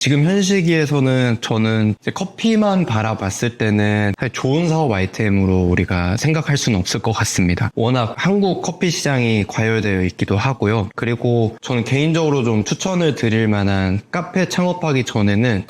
지금 현 시기에서는 저는 이제 커피만 바라봤을 때는 사실 좋은 사업 아이템으로 우리가 생각할 수는 없을 것 같습니다. 워낙 한국 커피 시장이 과열되어 있기도 하고요. 그리고 저는 개인적으로 좀 추천을 드릴 만한 카페 창업하기 전에는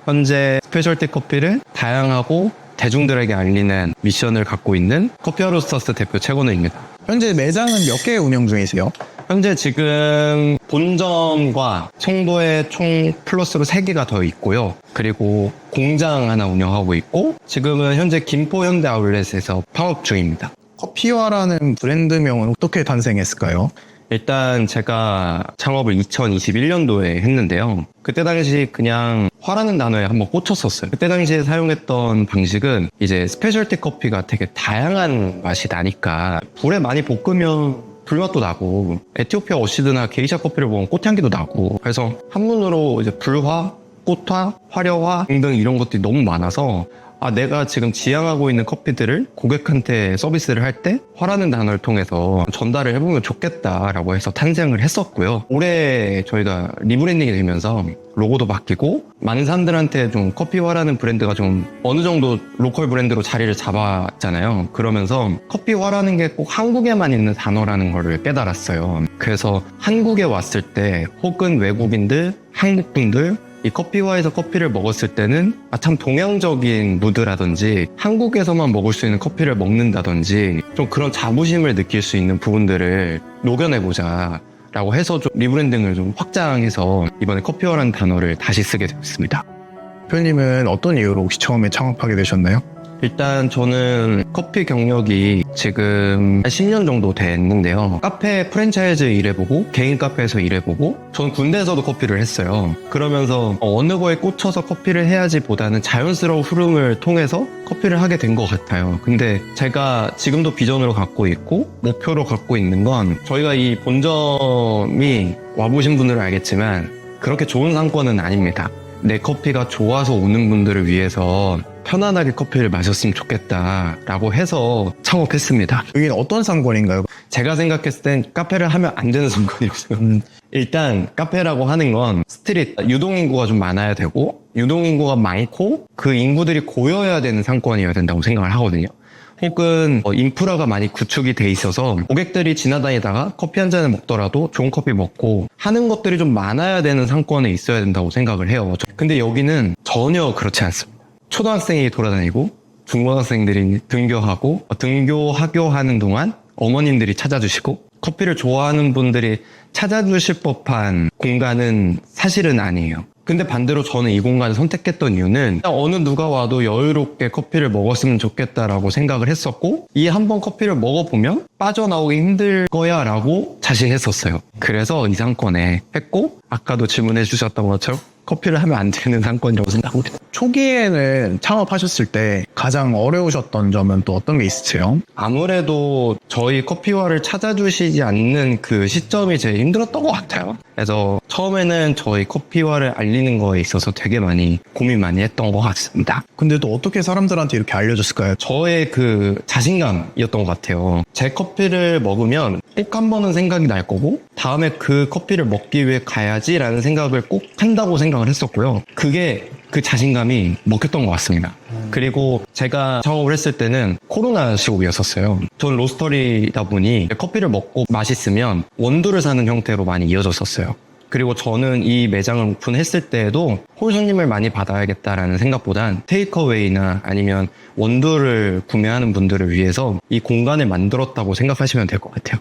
현재 스페셜티 커피를 다양하고 대중들에게 알리는 미션을 갖고 있는 커피어로스터스 대표 최건우입니다. 현재 매장은 몇 개 운영 중이세요? 현재 지금 본점과 청도에 총 플러스로 3개가 더 있고요. 그리고 공장 하나 운영하고 있고 지금은 현재 김포 현대 아울렛에서 파업 중입니다. 커피와라는 브랜드명은 어떻게 탄생했을까요? 일단 제가 창업을 2021년도에 했는데요. 그때 당시 그냥 화라는 단어에 한번 꽂혔었어요. 그때 당시에 사용했던 방식은 이제 스페셜티 커피가 되게 다양한 맛이 나니까 불에 많이 볶으면 불맛도 나고 에티오피아 어시드나 게이샤 커피를 보면 꽃향기도 나고 그래서 한문으로 이제 불화, 꽃화, 화려화 등등 이런 것들이 너무 많아서 내가 지금 지향하고 있는 커피들을 고객한테 서비스를 할 때 화라는 단어를 통해서 전달을 해보면 좋겠다라고 해서 탄생을 했었고요. 올해 저희가 리브랜딩이 되면서 로고도 바뀌고 많은 사람들한테 좀 커피화라는 브랜드가 좀 어느 정도 로컬 브랜드로 자리를 잡았잖아요. 그러면서 커피화라는 게 꼭 한국에만 있는 단어라는 거를 깨달았어요. 그래서 한국에 왔을 때 혹은 외국인들, 한국분들 이 커피화에서 커피를 먹었을 때는 참 동양적인 무드라든지 한국에서만 먹을 수 있는 커피를 먹는다든지 좀 그런 자부심을 느낄 수 있는 부분들을 녹여내보자 라고 해서 좀 리브랜딩을 좀 확장해서 이번에 커피화라는 단어를 다시 쓰게 되었습니다. 대표님은 어떤 이유로 혹시 처음에 창업하게 되셨나요? 일단 저는 커피 경력이 지금 한 10년 정도 됐는데요. 카페 프랜차이즈 일해보고 개인 카페에서 일해보고 저는 군대에서도 커피를 했어요. 그러면서 어느 거에 꽂혀서 커피를 해야지 보다는 자연스러운 흐름을 통해서 커피를 하게 된 것 같아요. 근데 제가 지금도 비전으로 갖고 있고 목표로 갖고 있는 건 저희가 이 본점이 와보신 분들은 알겠지만 그렇게 좋은 상권은 아닙니다. 내 커피가 좋아서 오는 분들을 위해서 편안하게 커피를 마셨으면 좋겠다라고 해서 창업했습니다. 여기는 어떤 상권인가요? 제가 생각했을 땐 카페를 하면 안 되는 상권이었어요. 일단 카페라고 하는 건 스트릿, 유동인구가 좀 많아야 되고 유동인구가 많고 그 인구들이 고여야 되는 상권이어야 된다고 생각을 하거든요. 혹은 인프라가 많이 구축이 돼 있어서 고객들이 지나다니다가 커피 한 잔을 먹더라도 좋은 커피 먹고 하는 것들이 좀 많아야 되는 상권에 있어야 된다고 생각을 해요. 근데 여기는 전혀 그렇지 않습니다. 초등학생이 돌아다니고 중고등학생들이 등교하고 등교하교하는 동안 어머님들이 찾아주시고 커피를 좋아하는 분들이 찾아주실 법한 공간은 사실은 아니에요. 근데 반대로 저는 이 공간을 선택했던 이유는 어느 누가 와도 여유롭게 커피를 먹었으면 좋겠다라고 생각을 했었고 이 한 번 커피를 먹어보면 빠져나오기 힘들 거야 라고 자신했었어요. 그래서 이 상권에 했고 아까도 질문해 주셨던 것처럼 커피를 하면 안 되는 상권이라고 생각합니다. 초기에는 창업하셨을 때 가장 어려우셨던 점은 또 어떤 게 있으세요? 아무래도 저희 커피화를 찾아주시지 않는 그 시점이 제일 힘들었던 것 같아요. 그래서 처음에는 저희 커피화를 알리는 거에 있어서 되게 많이 고민 많이 했던 것 같습니다. 근데 또 어떻게 사람들한테 이렇게 알려줬을까요? 저의 그 자신감이었던 것 같아요. 제 커피를 먹으면 꼭 한 번은 생각이 날 거고 다음에 그 커피를 먹기 위해 가야지라는 생각을 꼭 한다고 생각을 했었고요. 그게 그 자신감이 먹혔던 것 같습니다. 그리고 제가 창업을 했을 때는 코로나 시국이었었어요. 전 로스터리다 보니 커피를 먹고 맛있으면 원두를 사는 형태로 많이 이어졌었어요. 그리고 저는 이 매장을 오픈했을 때에도 홀 손님을 많이 받아야겠다라는 생각보단 테이크어웨이나 아니면 원두를 구매하는 분들을 위해서 이 공간을 만들었다고 생각하시면 될 것 같아요.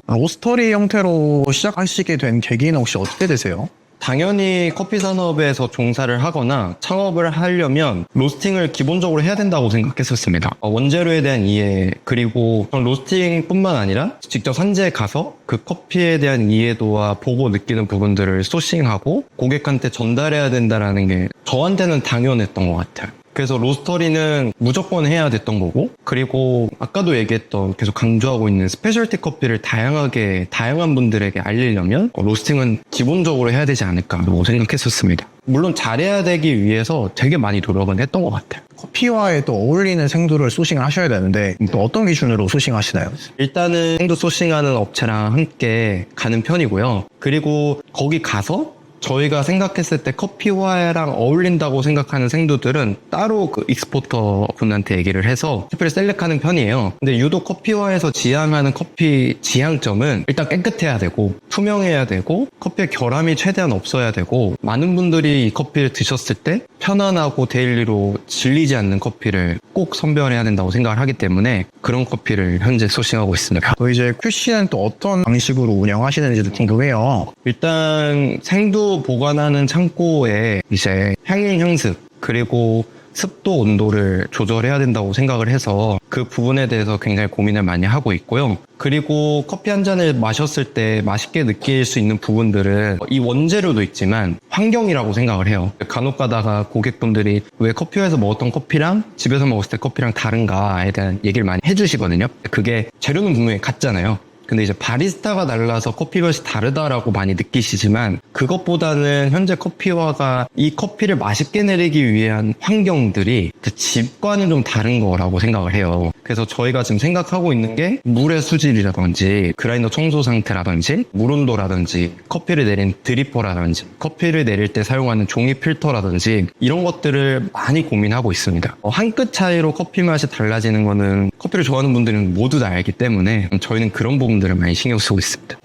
로스터리 형태로 시작하시게 된 계기는 혹시 어떻게 되세요? 당연히 커피 산업에서 종사를 하거나 창업을 하려면 로스팅을 기본적으로 해야 된다고 생각했었습니다. 원재료에 대한 이해, 그리고 로스팅뿐만 아니라 직접 산지에 가서 그 커피에 대한 이해도와 보고 느끼는 부분들을 소싱하고 고객한테 전달해야 된다는 게 저한테는 당연했던 것 같아요. 그래서 로스터리는 무조건 해야 됐던 거고, 그리고 아까도 얘기했던 계속 강조하고 있는 스페셜티 커피를 다양한 분들에게 알리려면 로스팅은 기본적으로 해야 되지 않을까 생각했었습니다. 물론 잘해야 되기 위해서 되게 많이 노력은 했던 것 같아요. 커피와에 또 어울리는 생두를 소싱을 하셔야 되는데 또 어떤 기준으로 소싱하시나요? 일단은 생두 소싱하는 업체랑 함께 가는 편이고요. 그리고 거기 가서 저희가 생각했을 때 커피와랑 어울린다고 생각하는 생두들은 따로 그 익스포터 분한테 얘기를 해서 커피를 셀렉하는 편이에요. 근데 유독 커피와에서 지향하는 커피 지향점은 일단 깨끗해야 되고 투명해야 되고 커피의 결함이 최대한 없어야 되고 많은 분들이 이 커피를 드셨을 때 편안하고 데일리로 질리지 않는 커피를 꼭 선별해야 된다고 생각을 하기 때문에 그런 커피를 현재 소싱하고 있습니다. 또 이제 큐씨는 또 어떤 방식으로 운영하시는지도 궁금해요. 일단 생두 보관하는 창고에 이제 향인 향습 그리고 습도 온도를 조절해야 된다고 생각을 해서 그 부분에 대해서 굉장히 고민을 많이 하고 있고요. 그리고 커피 한 잔을 마셨을 때 맛있게 느낄 수 있는 부분들은 이 원재료도 있지만 환경이라고 생각을 해요. 간혹 가다가 고객분들이 왜 커피숍에서 먹었던 커피랑 집에서 먹었을 때 커피랑 다른가에 대한 얘기를 많이 해주시거든요. 그게 재료는 분명히 같잖아요. 근데 이제 바리스타가 달라서 커피 맛이 다르다라고 많이 느끼시지만 그것보다는 현재 커피화가 이 커피를 맛있게 내리기 위한 환경들이 그 집과는 좀 다른 거라고 생각을 해요. 그래서 저희가 지금 생각하고 있는 게 물의 수질이라든지 그라인더 청소 상태라든지 물 온도라든지 커피를 내린 드리퍼라든지 커피를 내릴 때 사용하는 종이 필터라든지 이런 것들을 많이 고민하고 있습니다. 한 끗 차이로 커피 맛이 달라지는 거는 커피를 좋아하는 분들은 모두 다 알기 때문에 저희는 그런 부분들을 많이 신경 쓰고 있습니다.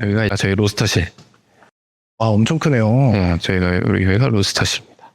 여기가 저희 로스터실. 와, 엄청 크네요. 여기가 로스터실입니다.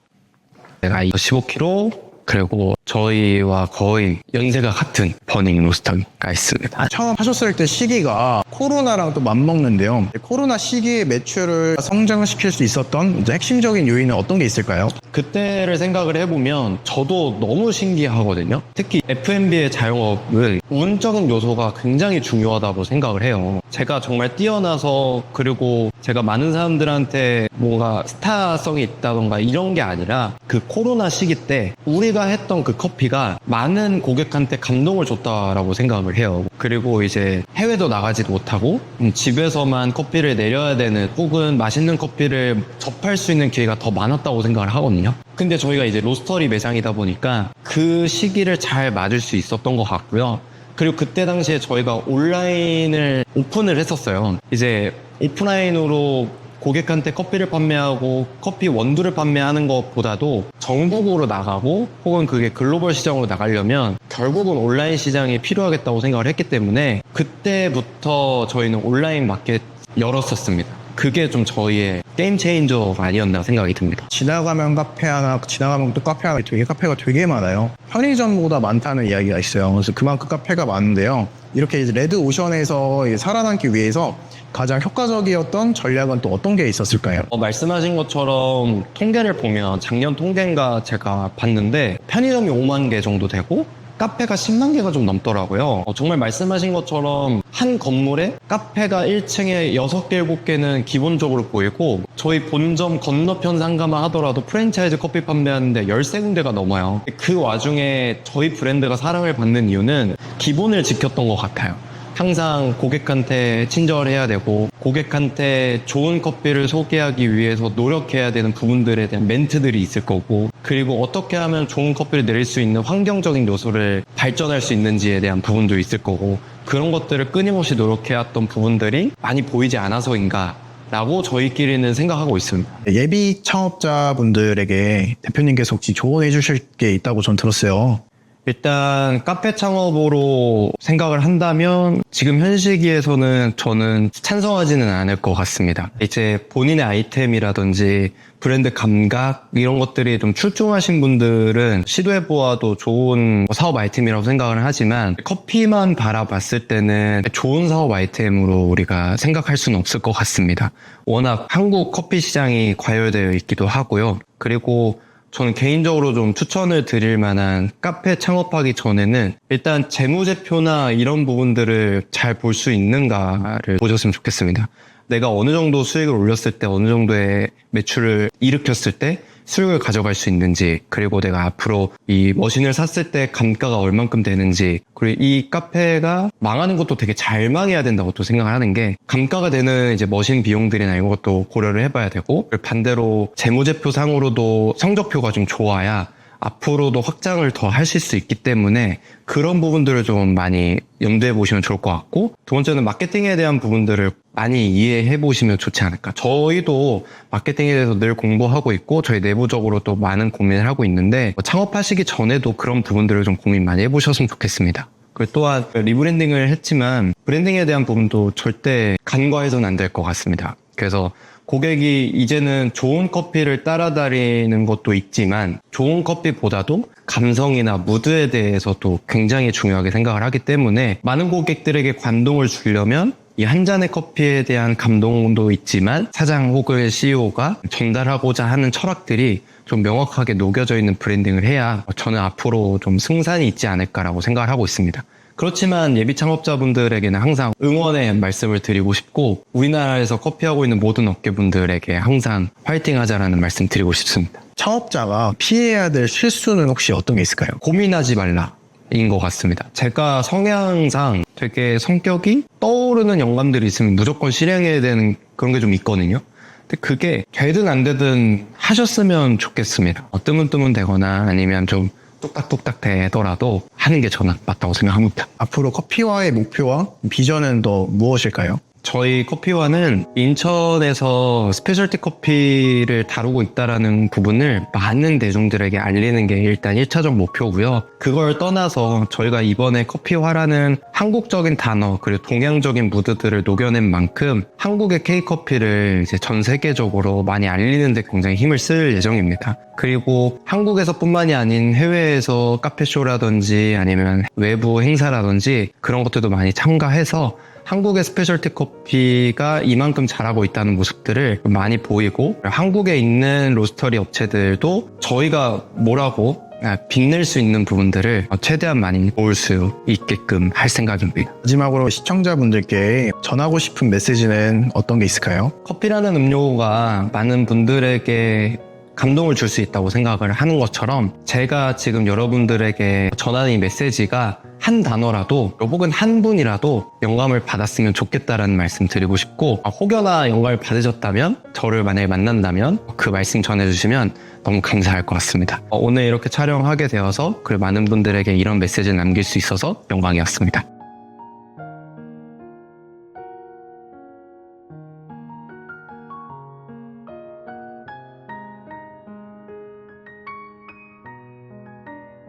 내가 15kg 그리고 저희와 거의 연세가 같은 버닝 로스터가 있습니다. 처음 하셨을 때 시기가 코로나랑 또 맞먹는데요. 코로나 시기에 매출을 성장시킬 수 있었던 이제 핵심적인 요인은 어떤 게 있을까요? 그때를 생각을 해보면 저도 너무 신기하거든요. 특히 F&B의 자영업은 운적인 요소가 굉장히 중요하다고 생각을 해요. 제가 정말 뛰어나서 그리고 제가 많은 사람들한테 뭔가 스타성이 있다던가 이런 게 아니라 그 코로나 시기 때 우리가 했던 그 커피가 많은 고객한테 감동을 줬다라고 생각을 해요. 그리고 이제 해외도 나가지도 못하고 집에서만 커피를 내려야 되는 혹은 맛있는 커피를 접할 수 있는 기회가 더 많았다고 생각을 하거든요. 근데 저희가 이제 로스터리 매장이다 보니까 그 시기를 잘 맞을 수 있었던 것 같고요. 그리고 그때 당시에 저희가 온라인을 오픈을 했었어요. 이제 오프라인으로 고객한테 커피를 판매하고 커피 원두를 판매하는 것보다도 전국으로 나가고 혹은 그게 글로벌 시장으로 나가려면 결국은 온라인 시장이 필요하겠다고 생각을 했기 때문에 그때부터 저희는 온라인 마켓 열었었습니다. 그게 좀 저희의 게임 체인저가 아니었나 생각이 듭니다. 지나가면 카페 하나, 지나가면 또 카페 하나, 카페가 되게 많아요. 편의점보다 많다는 이야기가 있어요. 그래서 그만큼 카페가 많은데요. 이렇게 이제 레드 오션에서 살아남기 위해서 가장 효과적이었던 전략은 또 어떤 게 있었을까요? 말씀하신 것처럼 통계를 보면 작년 통계인가 제가 봤는데 편의점이 5만 개 정도 되고 카페가 10만 개가 좀 넘더라고요. 정말 말씀하신 것처럼 한 건물에 카페가 1층에 6개, 7개는 기본적으로 보이고 저희 본점 건너편 상가만 하더라도 프랜차이즈 커피 판매하는데 13군데가 넘어요. 그 와중에 저희 브랜드가 사랑을 받는 이유는 기본을 지켰던 것 같아요. 항상 고객한테 친절해야 되고 고객한테 좋은 커피를 소개하기 위해서 노력해야 되는 부분들에 대한 멘트들이 있을 거고 그리고 어떻게 하면 좋은 커피를 내릴 수 있는 환경적인 요소를 발전할 수 있는지에 대한 부분도 있을 거고 그런 것들을 끊임없이 노력해왔던 부분들이 많이 보이지 않아서인가 라고 저희끼리는 생각하고 있습니다. 예비 창업자분들에게 대표님께서 혹시 조언해 주실 게 있다고 전 들었어요. 일단 카페 창업으로 생각을 한다면 지금 현 시기에서는 저는 찬성하지는 않을 것 같습니다. 이제 본인의 아이템이라든지 브랜드 감각 이런 것들이 좀 출중하신 분들은 시도해보아도 좋은 사업 아이템이라고 생각을 하지만 커피만 바라봤을 때는 좋은 사업 아이템으로 우리가 생각할 수는 없을 것 같습니다. 워낙 한국 커피 시장이 과열되어 있기도 하고요. 그리고 저는 개인적으로 좀 추천을 드릴 만한 카페 창업하기 전에는 일단 재무제표나 이런 부분들을 잘 볼 수 있는가를 보셨으면 좋겠습니다. 내가 어느 정도 수익을 올렸을 때 어느 정도의 매출을 일으켰을 때 수익을 가져갈 수 있는지, 그리고 내가 앞으로 이 머신을 샀을 때 감가가 얼만큼 되는지, 그리고 이 카페가 망하는 것도 되게 잘 망해야 된다고 또 생각을 하는 게, 감가가 되는 이제 머신 비용들이나 이런 것도 고려를 해봐야 되고, 반대로 재무제표 상으로도 성적표가 좀 좋아야 앞으로도 확장을 더 하실 수 있기 때문에 그런 부분들을 좀 많이 염두에 보시면 좋을 것 같고, 두 번째는 마케팅에 대한 부분들을 많이 이해해 보시면 좋지 않을까. 저희도 마케팅에 대해서 늘 공부하고 있고 저희 내부적으로 또 많은 고민을 하고 있는데, 창업하시기 전에도 그런 부분들을 좀 고민 많이 해보셨으면 좋겠습니다. 그리고 또한 리브랜딩을 했지만 브랜딩에 대한 부분도 절대 간과해서는 안 될 것 같습니다. 그래서 고객이 이제는 좋은 커피를 따라다니는 것도 있지만 좋은 커피보다도 감성이나 무드에 대해서도 굉장히 중요하게 생각을 하기 때문에, 많은 고객들에게 감동을 주려면 이 한 잔의 커피에 대한 감동도 있지만 사장 혹은 CEO가 전달하고자 하는 철학들이 좀 명확하게 녹여져 있는 브랜딩을 해야 저는 앞으로 좀 승산이 있지 않을까라고 생각을 하고 있습니다. 그렇지만 예비 창업자분들에게는 항상 응원의 말씀을 드리고 싶고, 우리나라에서 커피하고 있는 모든 업계분들에게 항상 화이팅 하자라는 말씀 드리고 싶습니다. 창업자가 피해야 될 실수는 혹시 어떤 게 있을까요? 고민하지 말라 인 것 같습니다. 제가 성향상 되게 성격이 떠오르는 영감들이 있으면 무조건 실행해야 되는 그런 게 좀 있거든요. 근데 그게 되든 안 되든 하셨으면 좋겠습니다. 뜨문뜨문 되거나 아니면 좀 뚝딱뚝딱 되더라도 하는 게 저는 맞다고 생각합니다. 앞으로 커피와의 목표와 비전은 또 무엇일까요? 저희 커피와는 인천에서 스페셜티 커피를 다루고 있다는 부분을 많은 대중들에게 알리는 게 일단 1차적 목표고요. 그걸 떠나서 저희가 이번에 커피화라는 한국적인 단어 그리고 동양적인 무드들을 녹여낸 만큼 한국의 K커피를 이제 전 세계적으로 많이 알리는 데 굉장히 힘을 쓸 예정입니다. 그리고 한국에서뿐만이 아닌 해외에서 카페쇼라든지 아니면 외부 행사라든지 그런 것들도 많이 참가해서 한국의 스페셜티 커피가 이만큼 잘하고 있다는 모습들을 많이 보이고, 한국에 있는 로스터리 업체들도 저희가 뭐라고 빛낼 수 있는 부분들을 최대한 많이 모을 수 있게끔 할 생각입니다. 마지막으로 시청자분들께 전하고 싶은 메시지는 어떤 게 있을까요? 커피라는 음료가 많은 분들에게 감동을 줄 수 있다고 생각을 하는 것처럼, 제가 지금 여러분들에게 전하는 이 메시지가 한 단어라도 혹은 한 분이라도 영감을 받았으면 좋겠다라는 말씀 드리고 싶고, 혹여나 영감을 받으셨다면, 저를 만약에 만난다면 그 말씀 전해주시면 너무 감사할 것 같습니다. 오늘 이렇게 촬영하게 되어서 그 많은 분들에게 이런 메시지를 남길 수 있어서 영광이었습니다.